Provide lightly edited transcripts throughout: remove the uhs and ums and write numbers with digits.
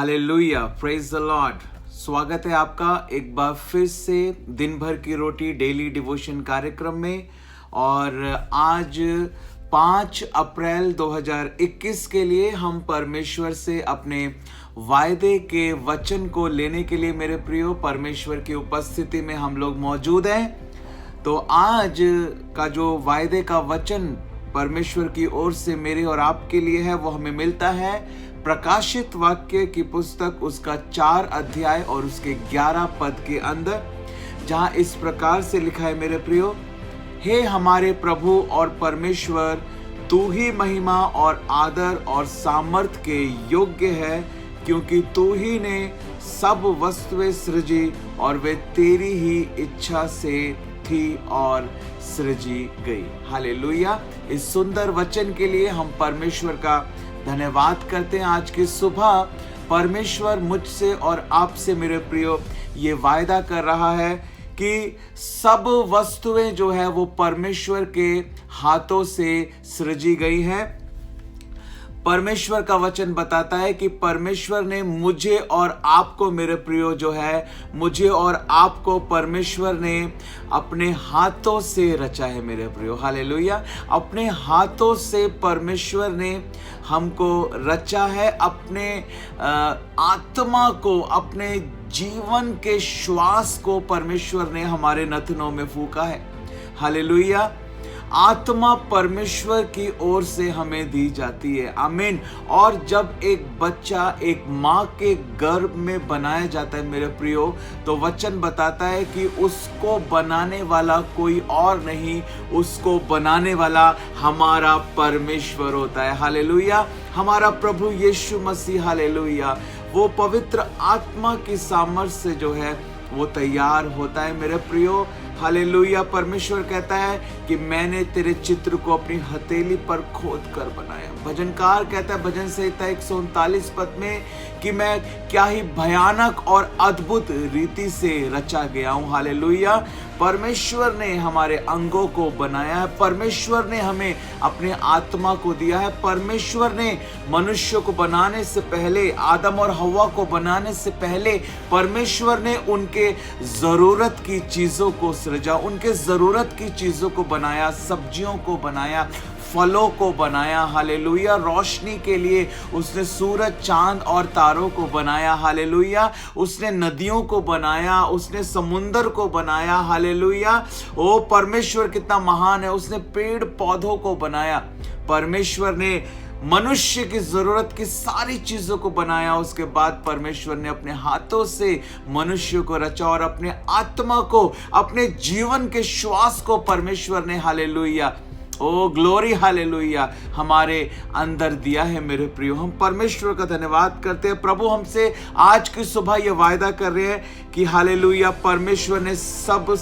Hallelujah, praise the Lord. स्वागत है आपका एक बार फिर से दिन भर की रोटी डेली डिवोशन कार्यक्रम में। और आज 5 अप्रैल 2021 के लिए हम परमेश्वर से अपने वायदे के वचन को लेने के लिए मेरे प्रियो परमेश्वर की उपस्थिति में हम लोग मौजूद हैं। तो आज का जो वायदे का वचन परमेश्वर की ओर से मेरे और आपके लिए है वो हमें मिलता है प्रकाशित वाक्य की पुस्तक उसका 4 अध्याय और उसके 11 पद के अंदर, जहां इस प्रकार से लिखा है, मेरे प्रियो, हे हमारे प्रभु और परमेश्वर, तू ही महिमा और आदर और सामर्थ के योग्य है, क्योंकि तू ही ने सब वस्तुएं सृजी और वे तेरी ही इच्छा से थी और सृजी गई। हालेलुया। इस सुंदर वचन के लिए हम परमेश्वर का धन्यवाद करते हैं। आज की सुबह परमेश्वर मुझसे और आपसे मेरे प्रियो ये वायदा कर रहा है कि सब वस्तुएं जो है वो परमेश्वर के हाथों से सृजी गई हैं। परमेश्वर का वचन बताता है कि परमेश्वर ने मुझे और आपको, मेरे प्रियो, जो है मुझे और आपको परमेश्वर ने अपने हाथों से रचा है, मेरे प्रियो। हालेलुया। अपने हाथों से परमेश्वर ने हमको रचा है, अपने आत्मा को, अपने जीवन के श्वास को परमेश्वर ने हमारे नथनों में फूंका है। हालेलुया। आत्मा परमेश्वर की ओर से हमें दी जाती है। आमीन। और जब एक बच्चा एक माँ के गर्भ में बनाया जाता है, मेरे प्रियो, तो वचन बताता है कि उसको बनाने वाला कोई और नहीं, उसको बनाने वाला हमारा परमेश्वर होता है। हालेलुया। हमारा प्रभु यीशु मसीह, हालेलुया, वो पवित्र आत्मा की सामर्थ्य से जो है वो तैयार होता है, मेरे प्रियो। हालेलुया। परमेश्वर कहता है कि मैंने तेरे चित्र को अपनी हथेली पर खोद कर बनाया। भजनकार कहता है भजन संहिता 139 पद में कि मैं क्या ही भयानक और अद्भुत रीति से रचा गया हूं। हालेलुया। परमेश्वर ने हमारे अंगों को बनाया है, परमेश्वर ने हमें अपने आत्मा को दिया है। परमेश्वर ने मनुष्य को बनाने से पहले, आदम और हव्वा को बनाने से पहले, परमेश्वर ने उनके जरूरत की चीजों को सृजा, उनके जरूरत की चीजों को बनाया, सब्जियों को बनाया, फलों को बनाया। हालेलुया। रोशनी के लिए उसने सूरज, चांद और तारों को बनाया। हालेलुया। उसने नदियों को बनाया, उसने समुंदर को बनाया। हालेलुया। ओ परमेश्वर कितना महान है। उसने पेड़ पौधों को बनाया। परमेश्वर ने मनुष्य की जरूरत की सारी चीजों को बनाया। उसके बाद परमेश्वर ने अपने हाथों से मनुष्य को रचा और अपने आत्मा को, अपने जीवन के श्वास को परमेश्वर ने, हालेलुया, ओ ग्लोरी, हालेलुया, हमारे अंदर दिया है, मेरे प्रियो। हम परमेश्वर का धन्यवाद करते हैं। प्रभु हमसे आज की सुबह ये वायदा कर रहे हैं कि हालेलुया, परमेश्वर ने सब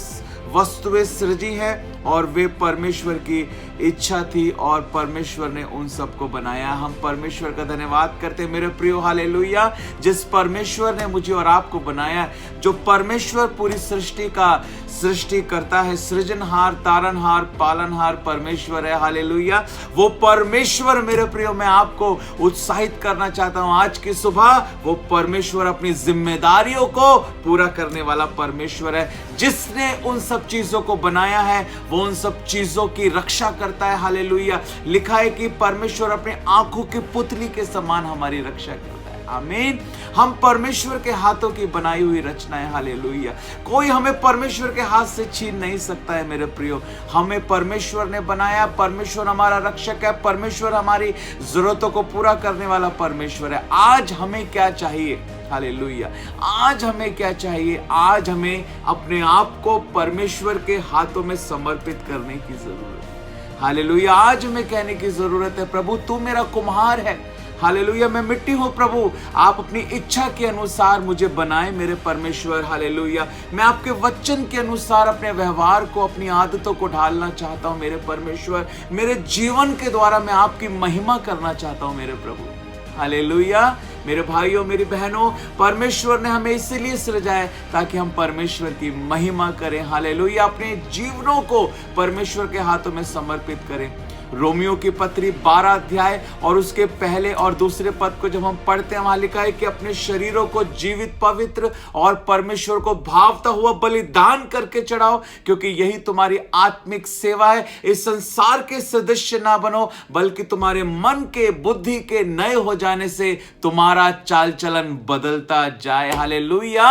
वस्तुएं सृजी हैं और वे परमेश्वर की इच्छा थी और परमेश्वर ने उन सबको बनाया। हम परमेश्वर का धन्यवाद करते हैं, मेरे प्रियो। हालेलुया। जिस परमेश्वर ने मुझे और आपको बनाया, जो परमेश्वर पूरी सृष्टि का सृष्टि करता है, सृजनहार, तारनहार, पालनहार परमेश्वर है। हालेलुया। वो परमेश्वर, मेरे प्रियो, मैं आपको उत्साहित करना चाहता हूं आज की सुबह। वो परमेश्वर अपनी जिम्मेदारियों को पूरा करने वाला परमेश्वर है। जिसने उन सब चीजों को बनाया है वो उन सब चीजों की रक्षा करता है। हालेलुया। लिखा है कि परमेश्वर अपने आंखों की पुतली के समान हमारी रक्षा करता है। आमीन। हम परमेश्वर के हाथों की बनाई हुई रचना है। हालेलुया। कोई हमें परमेश्वर के हाथ से छीन नहीं सकता है, मेरे प्रियो। हमें परमेश्वर ने बनाया, परमेश्वर हमारा रक्षक है, परमेश्वर हमारी जरूरतों को पूरा करने वाला परमेश्वर है। आज हमें क्या चाहिए? हालेलुया। आज हमें क्या चाहिए? आज हमें अपने आप को परमेश्वर के हाथों में समर्पित करने की जरूरत है। हालेलुया। आज हमें कहने की जरूरत है, प्रभु तू मेरा कुम्हार है। हालेलुया। मैं मिट्टी हूं प्रभु, आप अपनी इच्छा के अनुसार मुझे बनाए, मेरे परमेश्वर। हालेलुया। मैं आपके वचन के अनुसार अपने व्यवहार को, अपनी आदतों को ढालना चाहता हूं, मेरे परमेश्वर। मेरे जीवन के द्वारा मैं आपकी महिमा करना चाहता हूं, मेरे प्रभु। हालेलुया। मेरे भाइयों, मेरी बहनों, परमेश्वर ने हमें इसीलिए सृजाया ताकि हम परमेश्वर की महिमा करें। हालेलुया। अपने जीवनों को परमेश्वर के हाथों में समर्पित करें। रोमियो की पत्री 12 अध्याय और उसके पहले और दूसरे पद को जब हम पढ़ते हैं, वहां लिखा है कि अपने शरीरों को जीवित, पवित्र और परमेश्वर को भावता हुआ बलिदान करके चढ़ाओ, क्योंकि यही तुम्हारी आत्मिक सेवा है। इस संसार के सदस्य ना बनो, बल्कि तुम्हारे मन के, बुद्धि के नए हो जाने से तुम्हारा चाल चलन बदलता जाए। हालेलुया।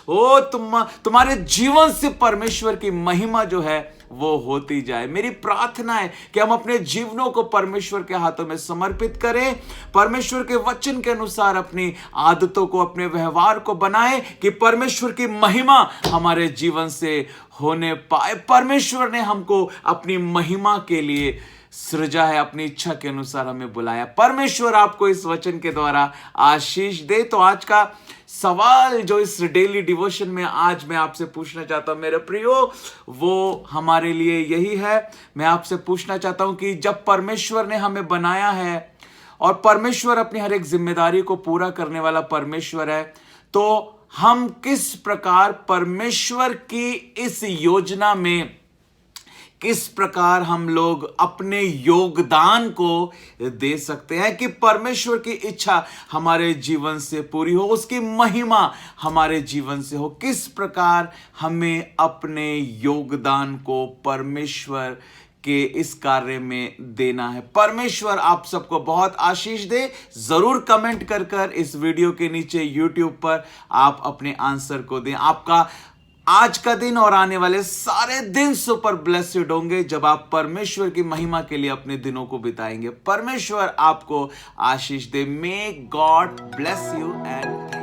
ओ तुम्हारे जीवन से परमेश्वर की महिमा जो है वो होती जाए। मेरी प्रार्थना है कि हम अपने जीवनों को परमेश्वर के हाथों में समर्पित करें, परमेश्वर के वचन के अनुसार अपनी आदतों को, अपने व्यवहार को बनाएं कि परमेश्वर की महिमा हमारे जीवन से होने पाए। परमेश्वर ने हमको अपनी महिमा के लिए सृजा है, अपनी इच्छा के अनुसार हमें बुलाया। परमेश्वर आपको इस वचन के द्वारा आशीष दे। तो आज का सवाल जो इस डेली डिवोशन में आज मैं आपसे पूछना चाहता हूं मेरे प्रियो, वो हमारे लिए यही है। मैं आपसे पूछना चाहता हूं कि जब परमेश्वर ने हमें बनाया है और परमेश्वर अपनी हर एक जिम्मेदारी को पूरा करने वाला परमेश्वर है, तो हम किस प्रकार परमेश्वर की इस योजना में, किस प्रकार हम लोग अपने योगदान को दे सकते हैं कि परमेश्वर की इच्छा हमारे जीवन से पूरी हो, उसकी महिमा हमारे जीवन से हो। किस प्रकार हमें अपने योगदान को परमेश्वर के इस कार्य में देना है। परमेश्वर आप सबको बहुत आशीष दे। जरूर कमेंट कर इस वीडियो के नीचे YouTube पर आप अपने आंसर को दें। आपका आज का दिन और आने वाले सारे दिन सुपर ब्लेस्ड होंगे जब आप परमेश्वर की महिमा के लिए अपने दिनों को बिताएंगे। परमेश्वर आपको आशीष दे। May God bless you and